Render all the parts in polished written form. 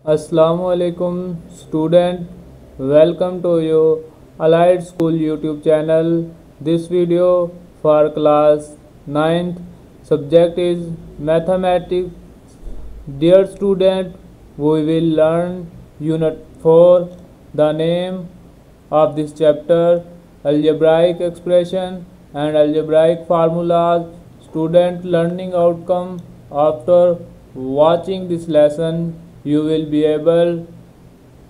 Assalamualaikum student, welcome to your Allied School YouTube channel. This video for class 9th subject is mathematics. Dear student, we will learn unit 4. The name of this chapter algebraic expression and algebraic formulas. Student learning outcome. After watching this lesson, you will be able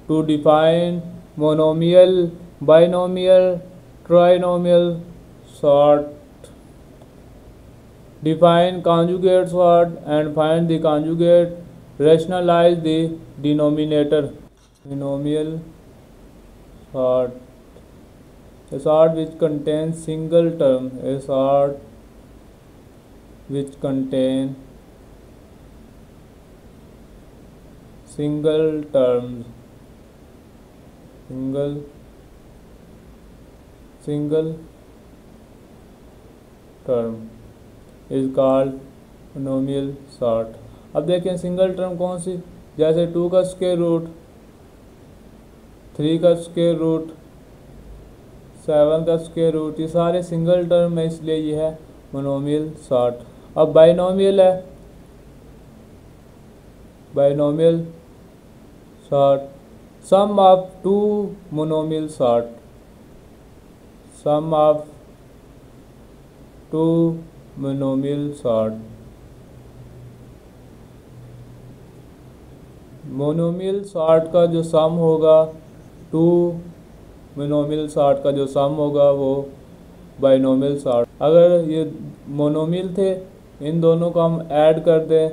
to define monomial, binomial, trinomial sort, define conjugate sort and find the conjugate, rationalize the denominator. Binomial sort, a sort which contains single term, a sort which contains single terms, single term is called monomial sort. अब देखें single term कौन सी, जैसे 2 का square root, 3 का square root, 7 का square root, ये सारे single term है, इसलिए ये है मोनोमियल सॉर्ट। अब बाइनोमियल है, binomial sort, sum of two monomial sort, sum of two monomial sort। Monomial sort का जो सम होगा, टू मोनोमियल सॉर्ट का जो सम होगा वो बाइनोमियल सॉर्ट। अगर ये मोनोमियल थे, इन दोनों को हम ऐड कर दें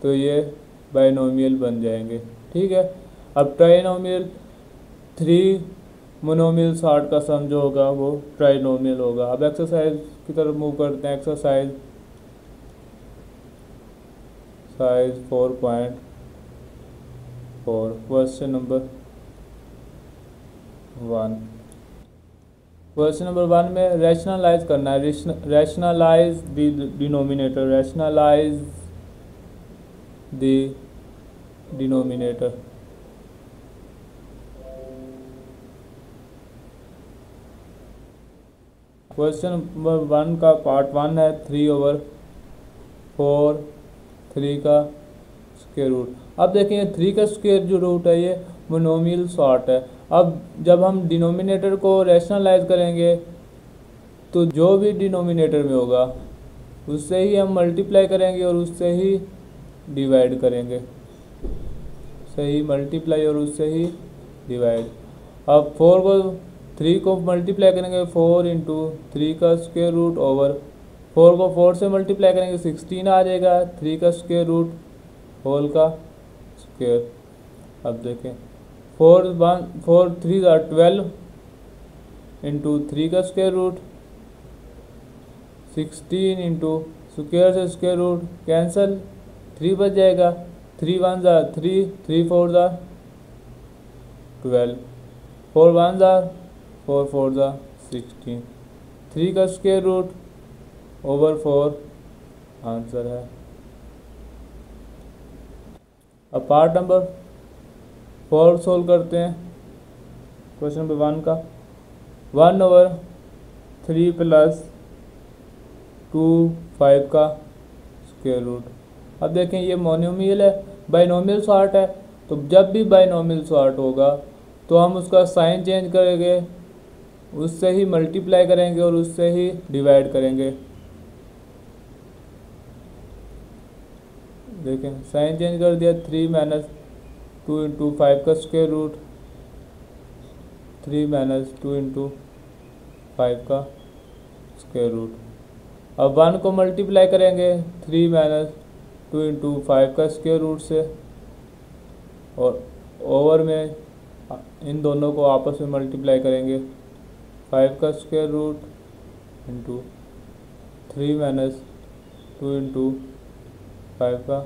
तो ये बाइनोमियल बन जाएंगे। ठीक है। अब ट्राइनोमियल, 3 मोनोमियल सॉर्ट का सम जो होगा वो ट्राइनोमियल होगा। अब एक्सरसाइज की तरफ मूव करते हैं। Exercise 4.4, question number 1। Question number 1 में रैशनलाइज करना है, rationalise the denominator, rationalise the denominator. Question number 1 का पार्ट 1 है 3/4, 3 का स्क्वायर रूट। अब देखिए 3 का स्क्वायर जो रूट है ये मोनोमियल सॉर्ट है। अब जब हम डिनोमिनेटर को रैशनलाइज करेंगे तो जो भी डिनोमिनेटर में होगा उससे ही हम मल्टीप्लाई करेंगे और उससे ही डिवाइड करेंगे, सही मल्टीप्लाई और उससे ही डिवाइड। अब 3 को मल्टीप्लाई करेंगे 4 इंटू 3 का स्क्वायर रूट ओवर 4 को 4 से मल्टीप्लाई करेंगे 16 आ जाएगा, 3 का स्क्वायर रूट होल का स्क्वायर। अब देखें 4 3 12 इंटू 3 का स्क्वायर रूट, 16 इंटू स्क्वायर से स्क्वायर रूट कैंसिल, 3 बच जाएगा, 3 1 3, 3 4 12, 4 1 4 4 16, 3 का स्क्वायर रूट ओवर 4 आंसर है। अब पार्ट नंबर 4 सोल्व करते हैं। क्वेश्चन नंबर 1 का 1/3 + 2 5 का स्क्वायर रूट। अब देखें ये मोनोमियल है, बाइनोमियल सॉर्ट है, तो जब भी बाइनोमियल सॉर्ट होगा तो हम उसका साइन चेंज करेंगे, उससे ही मल्टीप्लाई करेंगे और उससे ही डिवाइड करेंगे। देखें साइन चेंज कर दिया, 3 - 2 इंटू 5 का स्क्वायर रूट, 3 - 2 इंटू 5 का स्क्वायर रूट। अब 1 को मल्टीप्लाई करेंगे 3 - 2 इंटू 5 का स्क्वायर रूट से, और ओवर में इन दोनों को आपस में मल्टीप्लाई करेंगे, 5 का स्क्वायर रूट इंटू 3 - 2 इंटू 5 का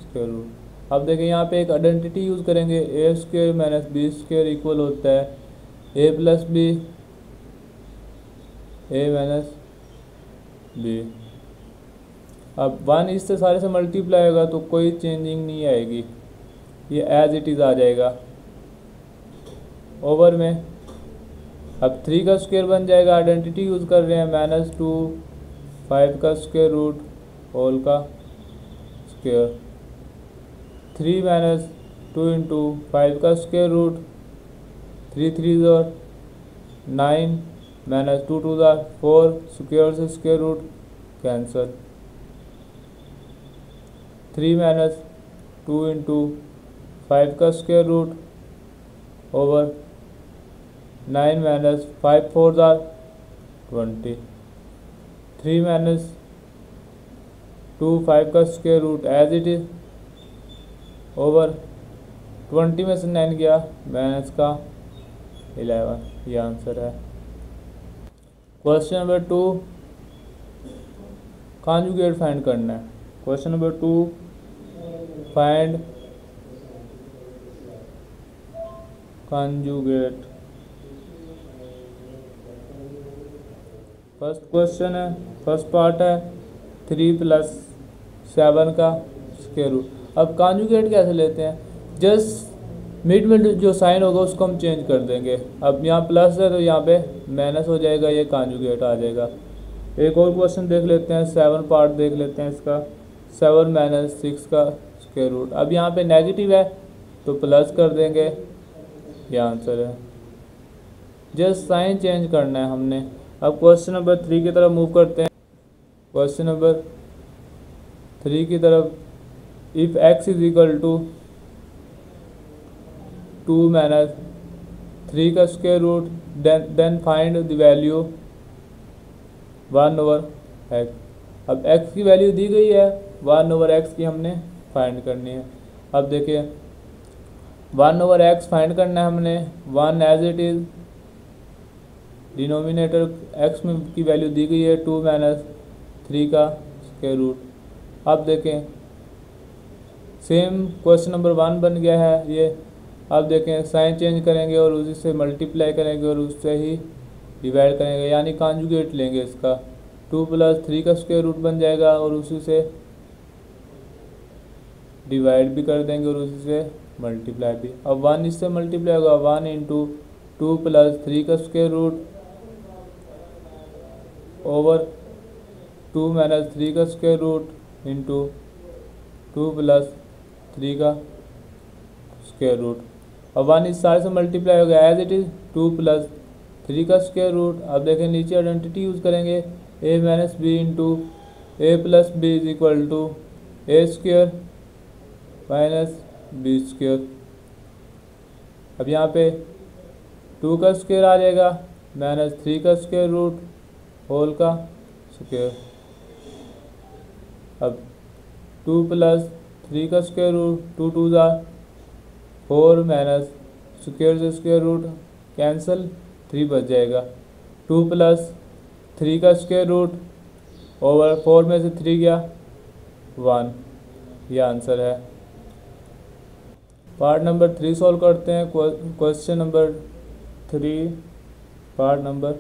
स्क्वायर रूट। अब देखिए यहाँ पे एक आइडेंटिटी यूज़ करेंगे, a² - b² इक्वल होता है a + b, a - b। अब 1 इससे सारे से मल्टीप्लाई होगा तो कोई चेंजिंग नहीं आएगी, ये एज इट इज़ आ जाएगा ओवर में। अब 3 का स्क्वायर बन जाएगा, आइडेंटिटी यूज़ कर रहे हैं, -2 5 का स्क्वायर रूट होल का स्क्वायर, 3 - 2 इंटू 5 का स्क्वायर रूट, 3 3 और 9 -2 2 4 स्क्वायर से स्क्वायर रूट कैंसल, 3 - 2 इंटू 5 का स्क्वायर रूट ओवर 9 - 5 4 20, 3 - 2 5 का square root as it is over 20 में से 9 गया माइनस का 11, ये आंसर है। क्वेश्चन नंबर 2 कॉन्जुगेट फाइंड करना है। Question number 2 find conjugate. First question है, फर्स्ट पार्ट है 3 + 7 का स्क्वायर रूट। अब कॉन्जुगेट कैसे लेते हैं, जस्ट मिड में जो साइन होगा उसको हम चेंज कर देंगे। अब यहाँ प्लस है तो यहाँ पे माइनस हो जाएगा, ये कॉन्जुगेट आ जाएगा। एक और क्वेश्चन देख लेते हैं, 7 पार्ट देख लेते हैं इसका, 7 - 6 का स्क्वायर रूट। अब यहाँ पे नेगेटिव है तो प्लस कर देंगे, ये आंसर है। जस्ट साइन चेंज करना है हमने। अब क्वेश्चन नंबर 3 की तरफ मूव करते हैं। क्वेश्चन नंबर 3 की तरफ, इफ x = 2 - 3 का square root then find the value 1/x। अब x की वैल्यू दी गई है, 1/x की हमने फाइंड करनी है। अब देखिए 1/x फाइंड करना है हमने, 1 as it is, denominator x में की वैल्यू दी गई है 2 - 3 का स्क्वायर रूट। अब देखें सेम क्वेश्चन नंबर 1 बन गया है ये। अब देखें साइन चेंज करेंगे और उसी से मल्टीप्लाई करेंगे और उससे ही डिवाइड करेंगे, यानी कॉन्जुगेट लेंगे इसका। 2 + 3 का स्क्वायर रूट बन जाएगा और उसी से डिवाइड भी कर देंगे और उसी से मल्टीप्लाई भी। अब 1 इससे मल्टीप्लाई होगा, 1 इंटू 2 + 3 का स्क्वायर रूट ओवर 2 - 3 का स्क्वायर रूट इंटू 2 + 3 का स्क्वायर रूट। अब 1 इस सारे से मल्टीप्लाई हो गया एज इट इज़, 2 + 3 का स्क्वायर रूट। अब देखें नीचे आइडेंटिटी यूज़ करेंगे, a - b into a + b = a² - b²। अब यहाँ पे 2 का स्क्वायर आ जाएगा, -3 का स्क्वायर रूट होल का स्क्वायर। अब 2 + 3 का स्क्वायर रूट, 2 2 4 - स्क्वायर से स्क्वायर रूट कैंसिल, 3 बच जाएगा। 2 + 3 का स्क्वायर रूट ओवर 4 में से 3 गया 1, ये आंसर है। पार्ट नंबर 3 सॉल्व करते हैं। Question number 3 part number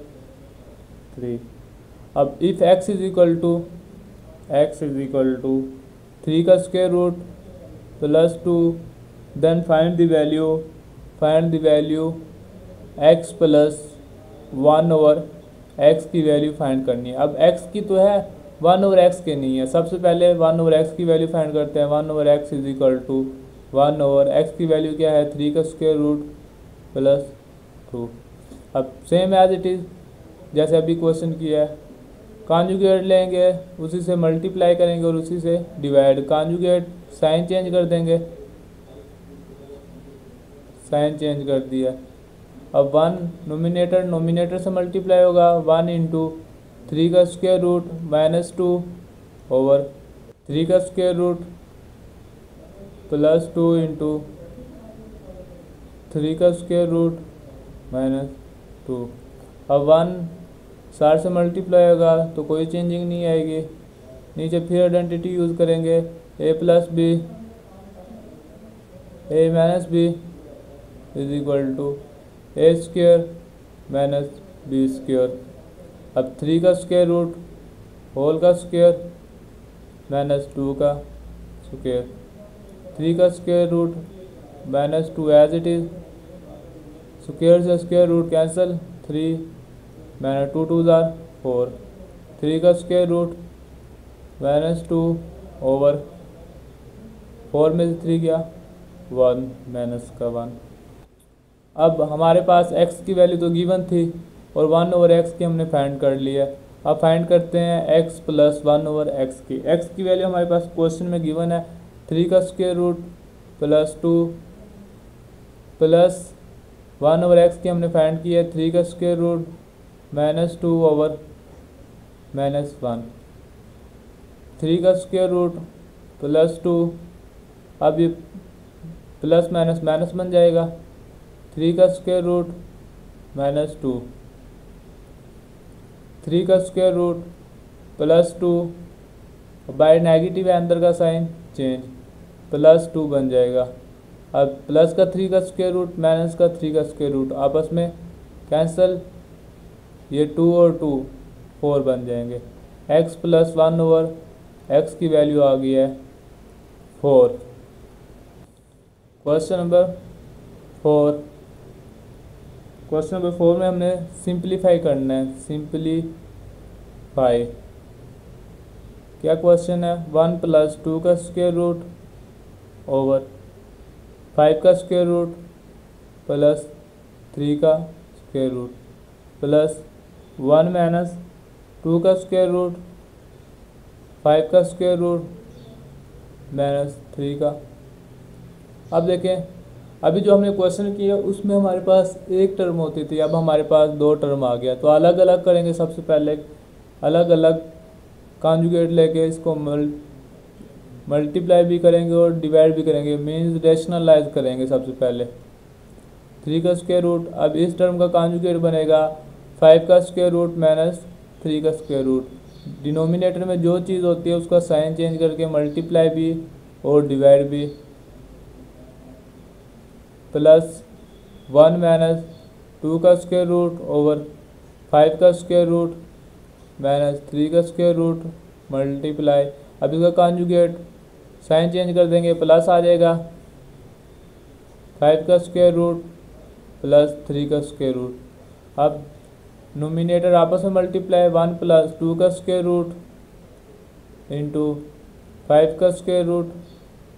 3। अब इफ़ x = 3 का square root +2 then find the value x + 1/x की वैल्यू फाइंड करनी है। अब x की तो है, 1/x के नहीं है। सबसे पहले 1/x की वैल्यू फाइंड करते हैं। 1/x = 1/x की वैल्यू क्या है, 3 का स्क्वायर रूट +2। अब सेम एज इट इज़ जैसे अभी क्वेश्चन किया है, कॉन्जुगेट लेंगे, उसी से मल्टीप्लाई करेंगे और उसी से डिवाइड। कॉन्जुगेट साइन चेंज कर देंगे, साइन चेंज कर दिया। अब 1 नोमिनेटर से मल्टीप्लाई होगा, 1 इंटू 3 का स्क्वायर रूट -2 ओवर 3 का स्क्वायर रूट +2 इंटू 3 का स्क्वायर रूट -2। अब 1 4 से मल्टीप्लाई होगा तो कोई चेंजिंग नहीं आएगी। नीचे फिर आइडेंटिटी यूज़ करेंगे, a + b = a² - b²। अब 3 का स्क्वायर रूट होल का स्क्वायर -2 का स्क्वायर, 3 का square root minus 2 as it is, square से स्क्वायर रूट कैंसिल, 3 माइनस 2 2 ज़ार 4, 3 का स्क्वायर रूट माइनस 2 ओवर 4 में से 3 गया 1 माइनस का 1। अब हमारे पास x की वैल्यू तो गिवन थी और 1 ओवर x की हमने फाइंड कर लिया। अब फाइंड करते हैं x प्लस 1 ओवर x की। x की वैल्यू हमारे पास क्वेश्चन में गिवन है 3 का square root plus 2 plus 1 over x की हमने फाइंड की है 3 का square root minus 2 over minus 1, 3 का स्क्वायर रूट प्लस 2, अब ये प्लस माइनस माइनस बन जाएगा, 3 का स्क्वायर रूट माइनस 2, 3 का square root plus 2, by negative है अंदर का साइन चेंज, प्लस 2 बन जाएगा। अब प्लस का 3 का स्क्वायर रूट माइनस का 3 का स्क्वायर रूट आपस में कैंसिल, ये 2 और 2 4 बन जाएंगे। x प्लस 1 ओवर x की वैल्यू आ गई है 4। क्वेश्चन नंबर 4, क्वेश्चन नंबर 4 में हमने सिंप्लीफाई करना है। सिंप्लीफाई क्या क्वेश्चन है, 1 प्लस 2 का स्क्वायर रूट ओवर 5 का स्क्वायर रूट प्लस 3 का स्क्वायर रूट प्लस 1 माइनस 2 का स्क्वायर रूट 5 का स्क्वायर रूट माइनस 3 का। अब देखें, अभी जो हमने क्वेश्चन किया उसमें हमारे पास एक टर्म होती थी, अब हमारे पास 2 टर्म आ गया। तो अलग अलग करेंगे, सबसे पहले अलग अलग कॉन्जुगेट लेके इसको मल्टीप्लाई भी करेंगे और डिवाइड भी करेंगे, मीन्स रेशनलाइज करेंगे। सबसे पहले 3 का स्क्वायर रूट, अब इस टर्म का कॉन्जुगेट बनेगा 5 का स्क्वायर रूट माइनस 3 का स्क्वायर रूट। डिनोमिनेटर में जो चीज़ होती है उसका साइन चेंज करके मल्टीप्लाई भी और डिवाइड भी, प्लस 1 माइनस 2 का स्क्वायर रूट ओवर 5 का स्क्वायर रूट माइनस 3 का स्क्वायर रूट मल्टीप्लाई, अब इसका कॉन्जुगेट साइन चेंज कर देंगे, प्लस आ जाएगा 5 का स्क्वायर रूट प्लस 3 का स्क्वायर रूट। अब नोमिनेटर आपस में मल्टीप्लाई, 1 प्लस 2 का स्क्वायर रूट इंटू 5 का स्क्वायर रूट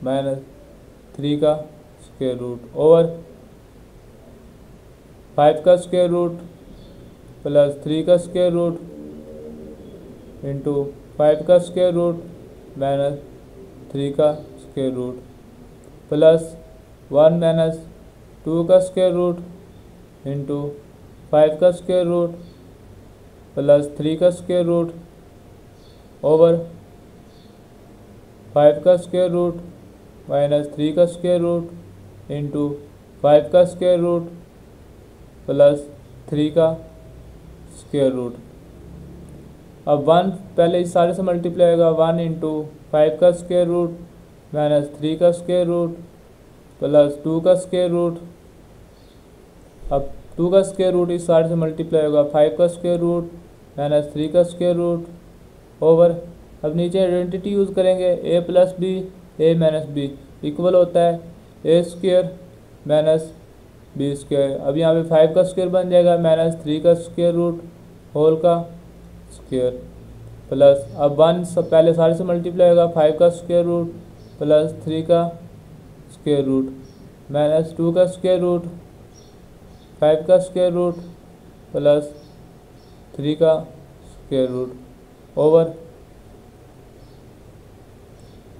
माइनस 3 का स्क्वायर रूट ओवर 5 का स्क्वायर रूट प्लस 3 का स्क्वायर रूट इंटू 5 का स्क्वायर रूट माइनस 3 का स्क्वायर रूट प्लस 1 माइनस 2 का स्क्वायर रूट इंटू 5 का स्क्वायर रूट प्लस 3 का स्क्वायर रूट ओवर 5 का स्क्वायर रूट माइनस 3 का स्क्वायर रूट इंटू 5 का स्क्वायर रूट प्लस 3 का स्क्वायर रूट। अब 1 पहले इस सारे से मल्टीप्लाई होगा, 1 इंटू 5 का स्क्वायर रूट माइनस 3 का स्क्वायर रूट प्लस 2 का स्क्वायर रूट। अब 2 का स्क्वायर रूट इस सारे से मल्टीप्लाई होगा, 5 का स्क्वायर रूट माइनस 3 का स्क्वायर रूट ओवर, अब नीचे आइडेंटिटी यूज़ करेंगे, a plus b a minus b equal होता है ए स्क्वायर माइनस बी स्क्वायर। अब यहाँ पे 5 का स्क्वायर बन जाएगा माइनस 3 का स्क्वायर रूट होल का स्क्वायर प्लस, अब 1 सब पहले सारे से मल्टीप्लाई होगा, 5 का स्क्वायर रूट प्लस 3 का स्क्वायर रूट माइनस 2 का स्क्वायर रूट 5 का स्क्वायर रूट प्लस 3 का स्क्वायर रूट ओवर,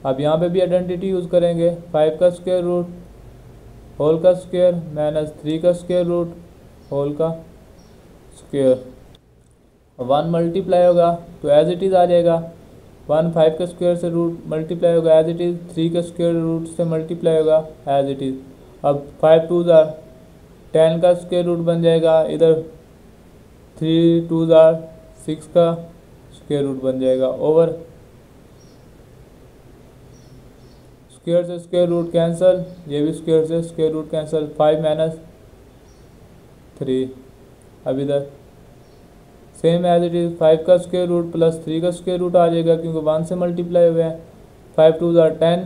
अब यहाँ पे भी आइडेंटिटी यूज़ करेंगे, 5 का स्क्वायर रूट होल का स्क्वायर माइनस 3 का स्क्वायर रूट होल का स्क्वायर। 1 मल्टीप्लाई होगा तो एज इट इज़ आ जाएगा, 1 5 का स्क्वायर से रूट मल्टीप्लाई होगा एज इट इज़, 3 का स्क्वायर रूट से मल्टीप्लाई होगा एज इट इज़। अब 5 2 ज़ार 10 का स्क्वायर रूट बन जाएगा, इधर 3 2 ज़ार 6 का स्क्वायर रूट बन जाएगा ओवर, स्क्वायर से स्क्वायर रूट कैंसिल, ये भी स्क्वायर से स्क्वायर रूट कैंसिल, 5 माइनस 3। अब इधर सेम एज इट इज़, 5 का स्क्वायर रूट प्लस 3 का स्क्वायर रूट आ जाएगा क्योंकि 1 से मल्टीप्लाई हुए हैं, 5 2 ज़ार 10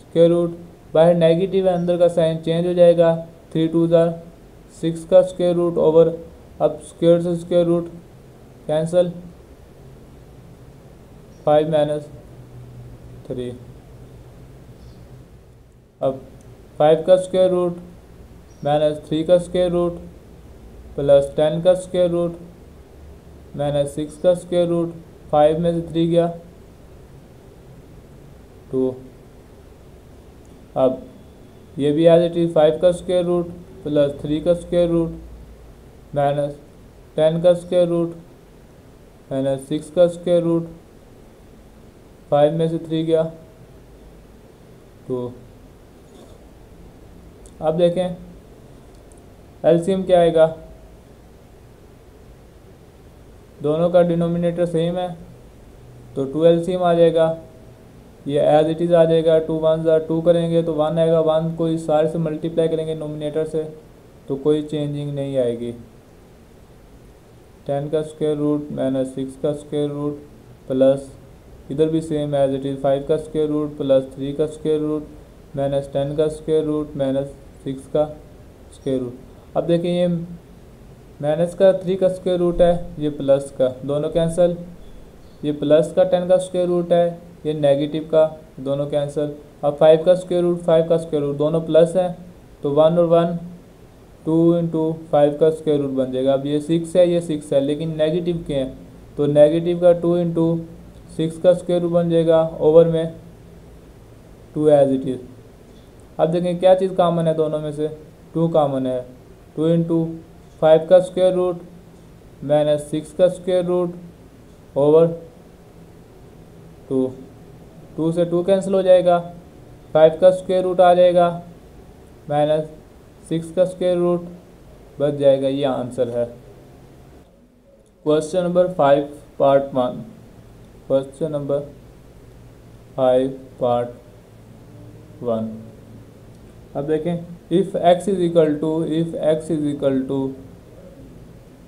स्क्वायर रूट बाहर नेगेटिव है, अंदर का साइन चेंज हो जाएगा। 3 2 6 का स्क्वायर रूट ओवर, अब स्क्वायर से स्क्वायर रूट कैंसिल, 5 - 3। अब 5 का स्क्वायर रूट -3 का स्क्वायर रूट प्लस 10 का स्क्वायर रूट -6 का स्क्वायर रूट, 5 में से 3 गया 2। अब ये भी एज इट इज 5 का स्क्वायर रूट प्लस 3 का स्क्वायर रूट -10 का स्क्वायर रूट -6 का स्क्वायर रूट, 5 में से 3 गया 2। अब देखें एलसीएम क्या आएगा, दोनों का डिनोमिनेटर सेम है तो 2 एलसीएम आ जाएगा। ये एज इट इज़ आ जाएगा, 2 1 2 करेंगे तो 1 आएगा, 1 को इस सारे से मल्टीप्लाई करेंगे नोमिनेटर से तो कोई चेंजिंग नहीं आएगी। 10 का स्क्वायर रूट -6 का स्क्वायर रूट प्लस इधर भी सेम एज इट इज़ 5 का स्क्वायर रूट प्लस 3 का स्क्वायर रूट -10 का स्क्वायर रूट -6 का स्क्वायर रूट। अब देखिए ये माइनस का 3 का स्क्वायर रूट है, ये प्लस का, दोनों कैंसिल। ये प्लस का 10 का स्क्वायर रूट है, ये नेगेटिव का, दोनों कैंसिल। अब 5 का स्क्वायर रूट 5 का स्क्वायर रूट, दोनों प्लस है तो 1 और 1 2 × 5 का स्क्वायर रूट बन जाएगा। अब ये 6 है, ये 6 है, लेकिन नेगेटिव के हैं तो नेगेटिव का 2 × 6 का स्क्वायर रूट बन जाएगा, ओवर में 2 एज इट इज़। अब देखें क्या चीज़ कॉमन है दोनों में से, 2 कॉमन है। 2 × 5 का स्क्वायर रूट -6 का स्क्वायर रूट ओवर 2, 2 से 2 कैंसिल हो जाएगा, 5 का स्क्वायर रूट आ जाएगा -6 का स्क्वायर रूट बच जाएगा। ये आंसर है। Question number 5 part 1। Question number 5 part 1। अब देखें if x is equal to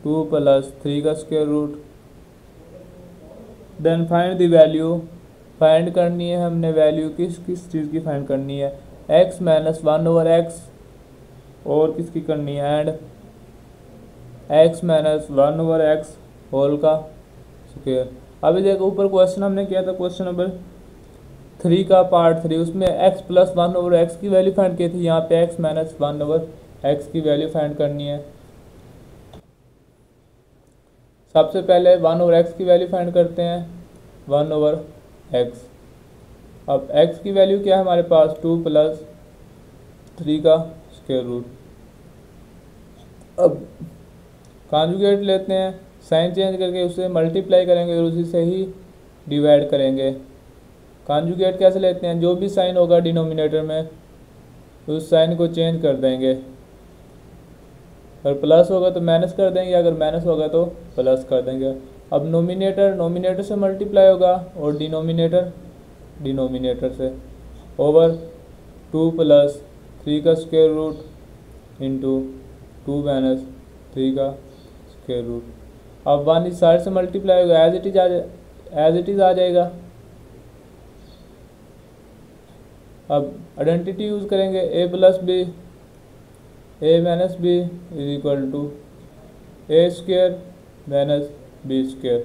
2 + 3 का square root, then find the value. Find करनी है हमने वैल्यू किस चीज़ की फाइंड करनी है, x - 1/x, और किसकी करनी है, एंड x - 1/x होल का स्क्वायर। अभी देखो ऊपर क्वेश्चन हमने किया था क्वेश्चन नंबर 3 का पार्ट 3, उसमें x + 1/x की वैल्यू फाइंड की थी। यहाँ पे x - 1/x की वैल्यू फाइंड करनी है। सबसे पहले 1/x की वैल्यू फाइंड करते हैं, 1/x। अब x की वैल्यू क्या है हमारे पास, 2 + 3 का स्क्वायर रूट। अब कॉन्जुगेट लेते हैं, साइन चेंज करके उसे मल्टीप्लाई करेंगे और उसी से ही डिवाइड करेंगे। कॉन्जुगेट कैसे लेते हैं, जो भी साइन होगा डिनोमिनेटर में उस साइन को चेंज कर देंगे। अगर प्लस होगा तो माइनस कर देंगे, अगर माइनस होगा तो प्लस कर देंगे। अब नोमिनेटर से मल्टीप्लाई होगा और डिनोमिनेटर से, ओवर 2 + 3 का स्क्वायर रूट इंटू 2 - 3 का स्क्वायर रूट। अब 1 इस साइड से मल्टीप्लाई होगा, एज इट इज़ आ जाएगा। अब आइडेंटिटी यूज़ करेंगे, a + b is equal to a² - b²।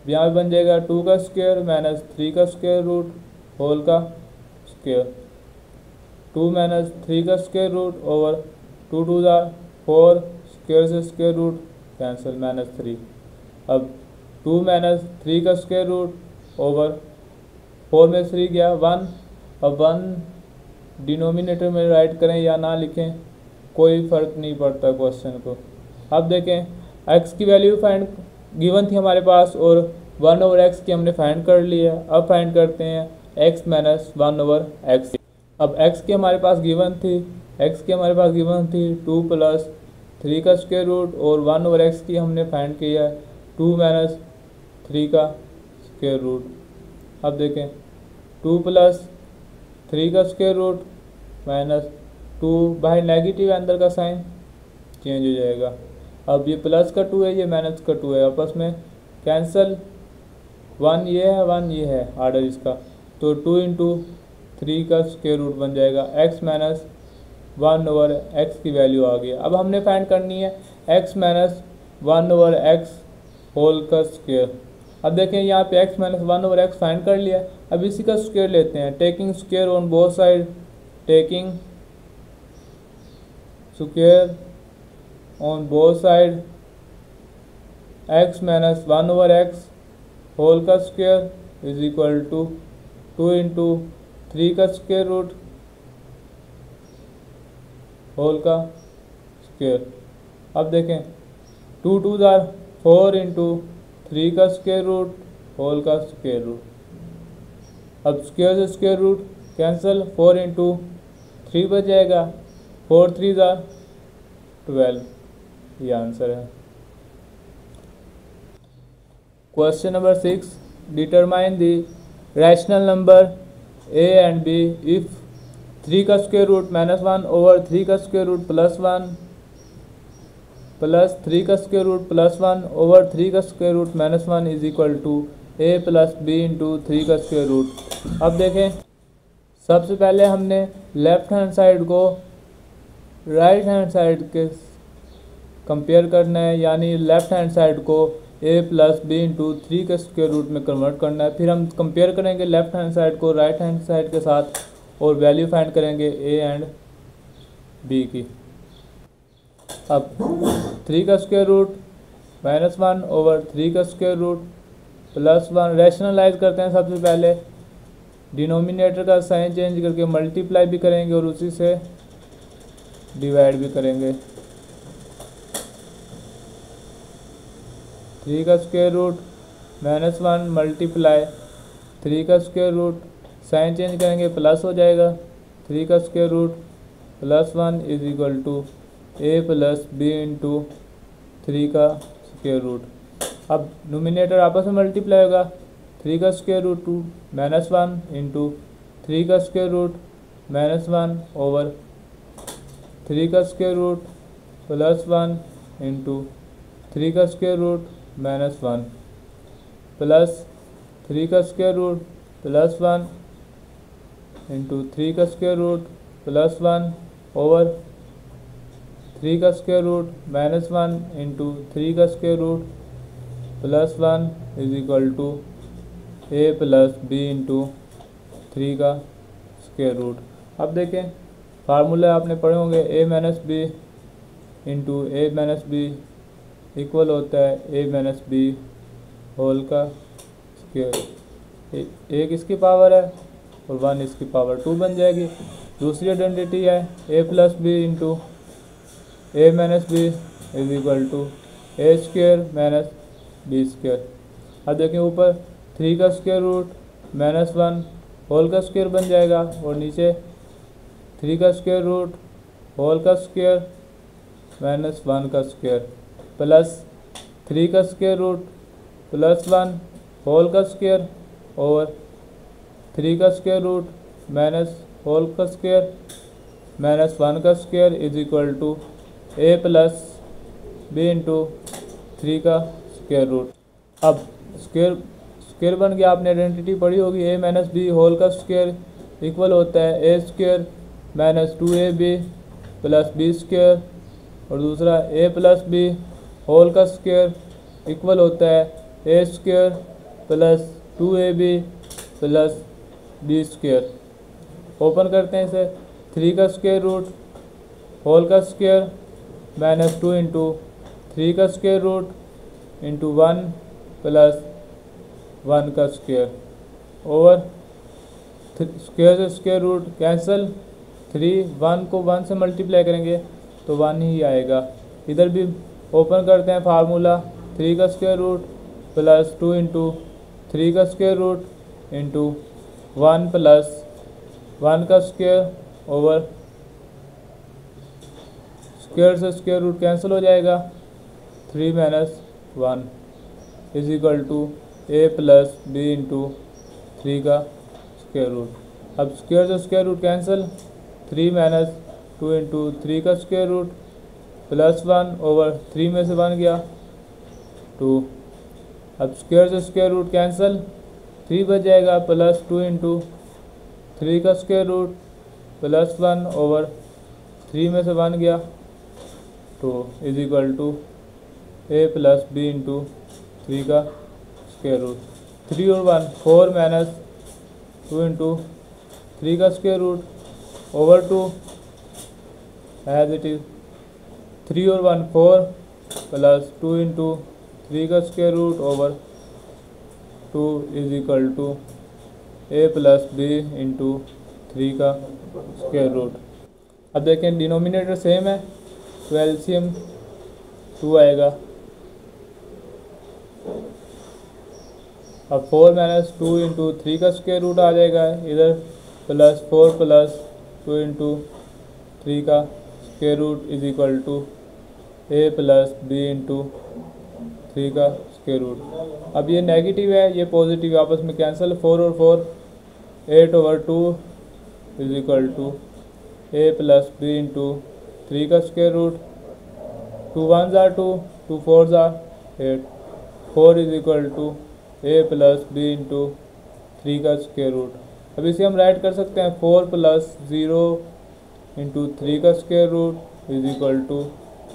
यहाँ पे बन जाएगा 2 का स्क्वायर - 3 का स्क्वायर रूट होल का स्क्वायर, 2 - 3 का स्क्वायर रूट ओवर 2 2 4, स्क्वायर से स्क्वायर रूट कैंसिल, -3। अब 2 - 3 का स्क्वायर रूट ओवर 4 में 3 गया 1। अब 1 डिनोमिनेटर में राइट करें या ना लिखें कोई फ़र्क नहीं पड़ता क्वेश्चन को। अब देखें x की वैल्यू फाइंड गिवन थी हमारे पास और 1/x की हमने फाइंड कर ली है। अब फाइंड करते हैं x - 1/x। अब x की हमारे पास गिवन थी 2 + 3 का स्क्वायर रूट और 1/x की हमने फाइंड किया है 2 - 3 का स्क्वायर रूट। अब देखें 2 + 3 का स्क्वायर रूट -2, बाहर नेगेटिव अंदर का साइन चेंज हो जाएगा। अब ये प्लस का 2 है, ये माइनस का 2 है, आपस में कैंसिल, 1 ये है 1 ये है, आर्डर इसका, तो 2 × 3 का स्क्वायर रूट बन जाएगा। x माइनस 1 ओवर x की वैल्यू आ गई। अब हमने फाइंड करनी है x minus 1 over x whole का स्क्वायर। अब देखें यहाँ पे x minus 1 over x find कर लिया। अब इसी का स्क्वायर लेते हैं, taking square on both side, taking square on both side x minus 1 over x whole का square is equal to 2 into 3 का स्क्वायर रूट होल का स्क्वायर। अब देखें 2 2 जार 4 इंटू 3 का स्क्वायर रूट होल का स्क्वायर रूट। अब square से square root cancel, 4 into 3 बच जाएगा, 4 3 जार 12। ये आंसर है। Question number 6, determine the rational number a and b if 3 का स्क्वायर रूट -1 ओवर 3 का स्क्वायर रूट +1 प्लस 3 का स्क्वायर रूट +1 ओवर 3 का square root -1 is equal to a plus b into 3 का square root. अब देखें, सबसे पहले हमने लेफ्ट हैंड साइड को राइट हैंड साइड के कंपेयर करना है, यानी लेफ्ट हैंड साइड को a प्लस बी इंटू 3 के स्क्वायर रूट में कन्वर्ट करना है। फिर हम कंपेयर करेंगे लेफ्ट हैंड साइड को राइट हैंड साइड के साथ और वैल्यू फाइंड करेंगे a एंड b की। अब 3 का स्क्वायर रूट -1 ओवर 3 का स्क्वायर रूट +1 रैशनलाइज करते हैं। सबसे पहले डिनोमिनेटर का साइन चेंज करके मल्टीप्लाई भी करेंगे और उसी से डिवाइड भी करेंगे। 3 का स्क्वायर रूट -1 मल्टीप्लाई 3 का स्क्वायर रूट, साइन चेंज करेंगे प्लस हो जाएगा, 3 का square root +1 is equal to a plus B into 3 का स्क्वायर रूट। अब नोमिनेटर आपस में मल्टीप्लाई होगा, 3 का स्क्वायर रूट टू -1 इंटू 3 का स्क्वायर रूट -1 ओवर 3 का स्क्वायर रूट +1 इंटू 3 का स्क्वायर रूट -1 प्लस 3 का स्क्वायर रूट +1 इंटू 3 का स्क्वायर रूट +1 ओवर 3 का स्क्वायर रूट -1 इंटू 3 का square root +1 is equal to a plus B into 3 का square root. अब देखें, फार्मूला आपने पढ़े होंगे a minus b into a minus b equal होता है a माइनस बी होल का स्क्वायर। एक इसकी पावर है और 1 इसकी पावर 2 बन जाएगी। दूसरी आइडेंटिटी है a plus B into a minus B is equal to a square minus B square. अब देखें, ऊपर 3 का स्क्वायर रूट -1 होल का स्क्वायर बन जाएगा और नीचे 3 का स्क्वायर रूट होल का स्क्वायर -1 का स्क्वायर प्लस 3 का स्क्वायर रूट +1 होल का स्क्वायर और 3 का स्क्वायर रूट माइनस होल का स्क्वायर -1 का square is equal to a plus B into 3 का स्क्वायर रूट। अब स्क्वायर बन गया, आपने आइडेंटिटी पढ़ी होगी, a माइनस बी होल का स्क्वायर इक्वल होता है a square minus 2ab plus B square और दूसरा a प्लस बी होल का स्क्वायर इक्वल होता है a square plus 2ab plus B square. Open करते हैं इसे, 3 का स्क्वायर रूट होल का स्क्वायर -2 इंटू 3 का स्क्वायर रूट इंटू 1 प्लस 1 का स्क्वायर ओवर स्क्वायर से स्क्वायर रूट कैंसिल, 1 को 1 से मल्टीप्लाई करेंगे तो 1 ही आएगा। इधर भी ओपन करते हैं फार्मूला, 3 का स्क्वायर रूट प्लस 2 इंटू 3 का स्क्वायर रूट इंटू 1 प्लस 1 का स्क्वायर ओवर स्क्वायर से स्क्वायर रूट कैंसिल हो जाएगा, 3 minus 1 is equal to a plus B into 3 का स्क्वायर रूट। अब स्क्वायर से square root cancel, 3 minus 2 into 3 का स्क्वायर रूट +1 ओवर 3 में से 1 गया 2। अब स्क्वायर से स्क्वायर रूट कैंसिल, 3 बच जाएगा प्लस 2 इंटू 3 का स्क्वायर रूट प्लस 1 ओवर 3 में से 1 गया 2 is equal to A plus B into 3 का स्क्वायर रूट। 3 और 1 4 माइनस 2 इंटू 3 का square root over 2 as it is. 3 और 1 4 प्लस 2 इंटू 3 का square root over 2 is equal to A plus B into 3 का square root. अब देखें denominator same है तो एलसीएम 2 आएगा। अब 4 माइनस 2 इंटू 3 का स्क्वायर रूट आ जाएगा इधर प्लस 4 प्लस 2 इंटू 3 का square root is equal to A plus B into 3 का स्क्वायर रूट। अब ये नेगेटिव है ये पॉजिटिव आपस में कैंसिल 4 और 4 8 over 2 is equal to A plus B into 3 का square root. 2 1s are 2 2 4s are 8 4 is equal to A plus B into 3 का स्क्वायर रूट। अब इसे हम राइट कर सकते हैं 4 प्लस 0 इंटू 3 का square root is equal to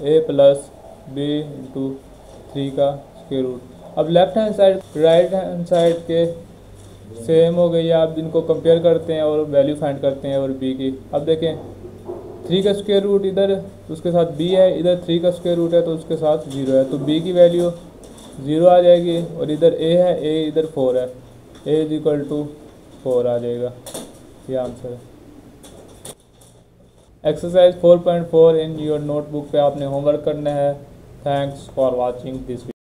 A plus B into 3 का स्क्वायर रूट। अब left hand side right hand side के सेम हो गई है। आप इनको कंपेयर करते हैं और वैल्यू फाइंड करते हैं और बी की। अब देखें 3 का स्क्वायर रूट इधर उसके साथ बी है इधर 3 का स्क्वायर रूट है तो उसके साथ 0 है तो बी की वैल्यू 0 आ जाएगी और इधर ए है ए इधर 4 है ए इज इक्वल टू 4 आ जाएगा। ये आंसर है। एक्सरसाइज 4.4 इन योर नोटबुक पे आपने होमवर्क करना है। Thanks for watching this.